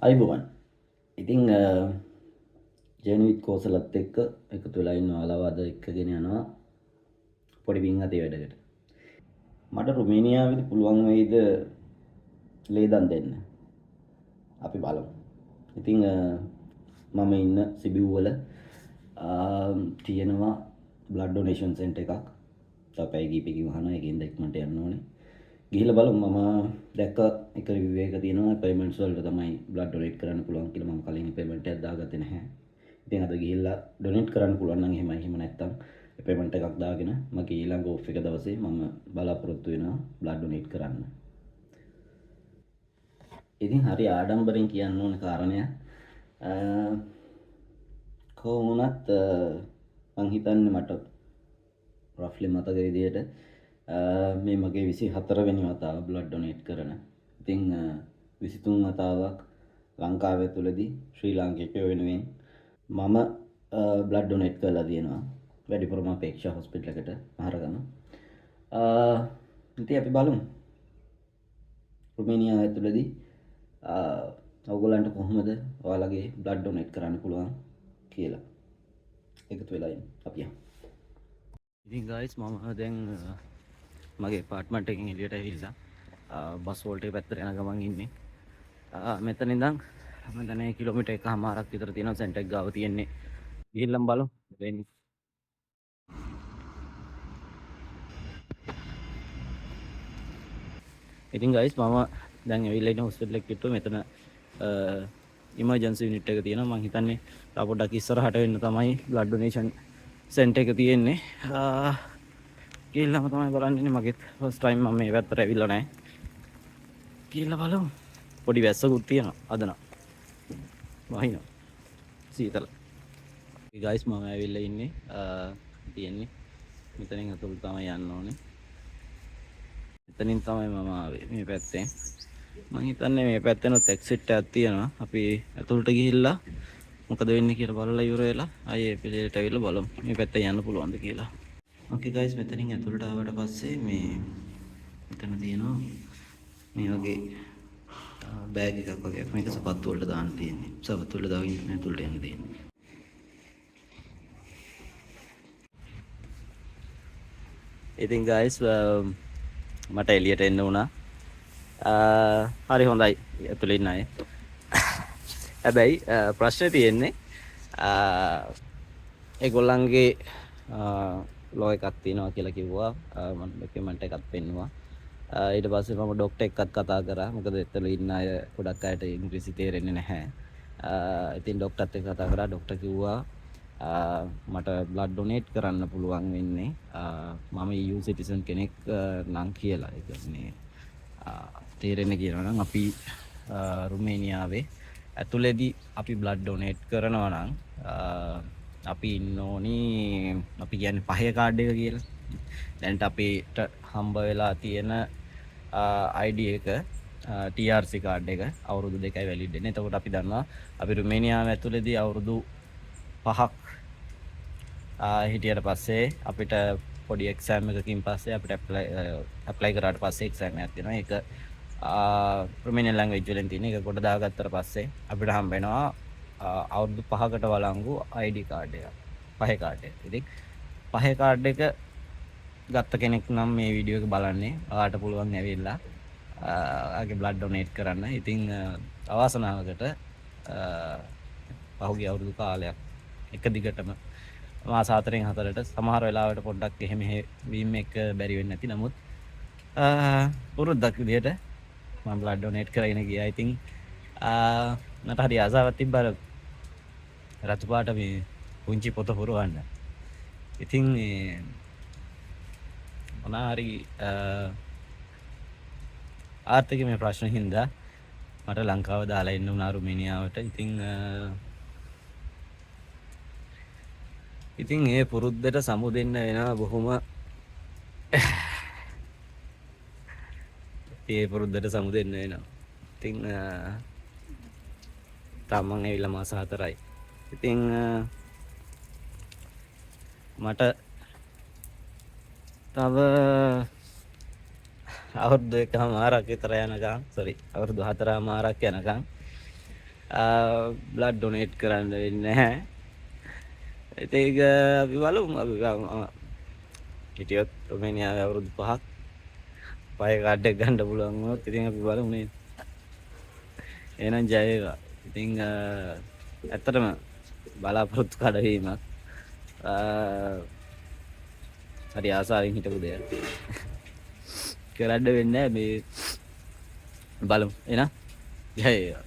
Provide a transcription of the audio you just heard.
අයිබෝවන් ඉතිං ජනවිත් කෝසලත් එක්ක එකතු වෙලා ඉන්නවා අලවාද එක්කගෙන යනවා පොඩි පින් අති වැඩකට. මට රුමේනියාවිදි පුළුවන් වෙයිද ලේදන් දෙන්න. අපි බලමු. ඉතිං මම ඉන්න සිබිව්වල තියෙනවා බ්ලඩ් ඩොනේෂන් සෙන්ටර් එකක්. තව පැය කිහිපයකින් වහනවා. ඒකෙන් ඉක්මනට යන්න ඕනේ. ගිහිල්ලා බලමු. මම දැක්ක එක රිවිව් එකක තියෙනවා පේමන්ට්ස් වලට තමයි බ්ලඩ් ඩොනේට් කරන්න පුළුවන් කියලා. මම කලින් පේමන්ට් එකක් දාගත්තේ නැහැ. ඉතින් අද ගිහිල්ලා ඩොනේට් කරන්න පුළුවන් නම් එහෙමයි. එහෙම නැත්නම් පේමන්ට් එකක් දාගෙන මගේ ඊළඟ ඕෆ් එක දවසේ මම බලාපොරොත්තු වෙනවා බ්ලඩ් ඩොනේට් කරන්න. ඉතින් හරි ආඩම්බරෙන් කියන්න ඕන කාරණයක්. කොහොම වුණත් මං හිතන්නේ මට රෆ්ලි මතක විදියට මේ මගේ 24 වෙනි වතාව බ්ලඩ් ඩොනේට් කරන. ඉතින් 23 වතාවක් ලංකාවේ තුලදී ශ්‍රී ලාංකිකයෝ වෙනුවෙන් මම බ්ලඩ් ඩොනේට් කරලා තියෙනවා. වැඩිපුරම අපේක්ෂා හොස්පිටල් එකට මහරගම. ඉතින් අපි බලමු රුමේනියාව ඇතුළේදී ඔයගොල්ලන්ට කොහොමද ඔයාලගේ බ්ලඩ් ඩොනේට් කරන්න පුළුවන් කියලා එකතු වෙලා ඉන්න අපි යමු. ඉතින් guys මම දැන් මගේ apartment එකෙන් එළියට ඇවිල්ලා බස් වෝල්ටේ පැත්තට යන ගමන් ඉන්නේ. මෙතන ඉඳන් මම දැන් කිලෝමීටර් එකමාරක් විතර තියෙනවා සෙන්ටර් එක ගාව තියෙන්නේ. ගිහිල්ලම බලමු වෙන්නේ. ඉතින් guys මම දැන් ඇවිල්ලා ඉන්න හොස්පිටල් එකේ කිට්ටුව මෙතන ඉමර්ජන්සි යුනිට් එක තියෙනවා. මම හිතන්නේ තා පොඩ්ඩක් ඉස්සරහට වෙන්න තමයි බ්ලඩ් ඩොනේෂන් සෙන්ටර් එක තියෙන්නේ. ගිහිල්ලාම තමයි බලන්නේ. මගෙත් ෆස්ට් ටයිම් මම මේ පැත්තට ඇවිල්ලා නැහැ. ගිහිල්ලා බලමු. පොඩි වැස්සකුත් තියෙනවා අද නම්. වහිනවා. සීතල. ඒ guys මම ඇවිල්ලා ඉන්නේ තියෙන්නේ මෙතනින් අතුල් තමයි යන්න ඕනේ. එතනින් තමයි මම ආවේ මේ පැත්තෙන්. මම හිතන්නේ මේ පැත්තෙනොත් එක්සිට් එකක් තියෙනවා. අපි ඇතුළට ගිහිල්ලා මොකද වෙන්නේ කියලා බලලා ඉවර වෙලා ආයේ පිළිවෙලට ඇවිල්ලා බලමු. මේ පැත්තෙන් යන්න පුළුවන්ද කියලා. ඕකේ guys මෙතනින් ඇතුළට ආවට පස්සේ මේ මෙතන තියෙනවා මේ වගේ බෑග් එකක් වගේ. මේක සපත්තු වලට දාන්න තියෙන්නේ. සපත්තු වලට දාගෙන ඇතුළට යන්න තියෙන්නේ. ඉතින් guys මට එළියට එන්න වුණා. හරි හොඳයි ඇතුළේ ඉන්න අය. හැබැයි ප්‍රශ්නේ තියෙන්නේ ඒගොල්ලන්ගේ ලෝ එකක් තියෙනවා කියලා කිව්වා. මම ඩොකියුමන්ට් එකක් පෙන්නුවා. ඊට පස්සේ මම ડોක්ටර් එක්කත් කතා කරා. මොකද එතන ඉන්න අය ගොඩක් අයට ඉංග්‍රීසි තේරෙන්නේ නැහැ. ඉතින් ડોක්ටර්ත් එක්ක කතා කරා. ડોක්ටර් කිව්වා මට බ්ලඩ් ඩොනේට් කරන්න පුළුවන් වෙන්නේ මම EU සිටිසන් කෙනෙක් නම් කියලා. ඒ කියන්නේ තේරෙන්නේ කියනවා නම් අපි රුමේනියාවේ ඇතුළේදී අපි බ්ලඩ් ඩොනේට් කරනවා නම් අපි ඉන්න ඕනි අපි කියන්නේ පහේ කාඩ් එක කියලා. දැන්ට අපිට හම්බ වෙලා තියෙන ID එක TRC කාඩ් එක අවුරුදු 2යි වැලිඩ් වෙන්නේ. එතකොට අපි දන්නවා අපි රුමේනියාව ඇතුළේදී අවුරුදු 5ක් හිටියට පස්සේ අපිට පොඩි එක්සෑම් එකකින් පස්සේ අපිට ඇප්ලයි කරාට පස්සේ එක්සෑම් එකක් තියෙනවා. ඒක රුමේනියන් ලැන්ග්වේජ් වලින් තියෙන එක කොට දාගත්තට පස්සේ අපිට හම්බ වෙනවා අවුරුදු 5කට වළංගු ID කාඩ් එකක්. පහේ කාඩ් එක. ඉතින් පහේ කාඩ් එක ගත්ත කෙනෙක් නම් මේ වීඩියෝ එක බලන්නේ ඔයාලට පුළුවන් ඇවිල්ලා ආගේ බ්ලඩ් ඩොනේට් කරන්න. ඉතින් අවාසනාවකට පහුගිය අවුරුදු කාලයක් එක දිගටම මාස 4න් 4ට සමහර වෙලාවට පොඩ්ඩක් එහෙම වීම එක බැරි වෙන්නේ නැති. නමුත් පුරුද්දක් විදියට මම බ්ලඩ් ඩොනේට් කරගෙන ගියා. ඉතින් මට හරි ආසාවක් තිබ්බා රතු පාට මේ පුංචි පොත පුරවන්න. ඉතින් මේ මොනවා හරි ආර්ථික මේ ප්‍රශ්න හින්දා මට ලංකාව දාලා ඉන්න උනා රුමේනියාවට. ඉතින් ඒ පුරුද්දට සමුදෙන්න වෙනවා බොහොම ඒ පුරුද්දට සමුදෙන්න වෙනවා. ඉතින් තාම මං ඇවිල්ලා මාස 4යි. ඉතින් මට තව අවුරුදු 1මාරක් විතර යනකම් අවුරුදු 4මාරක් යනකම් බ්ලඩ් ඩොනේට් කරන්න වෙන්නේ නැහැ. ඉතින් ඒක අපි බලමු අපි හිටියොත් රොමේනියාවේ අවුරුදු 5ක් පය කාඩ් එක ගන්න පුළුවන් වුණොත් ඉතින් අපි බලමු නේද. එහෙනම් ජය වේවා. ඉතින් ඇත්තටම බලාපොරොත්තු කඩවීමක්. හරි ආසාවෙන් හිටපු දෙයක්. කරන්න වෙන්නේ නැහැ මේ බලමු. එහෙනම් ජය වේවා.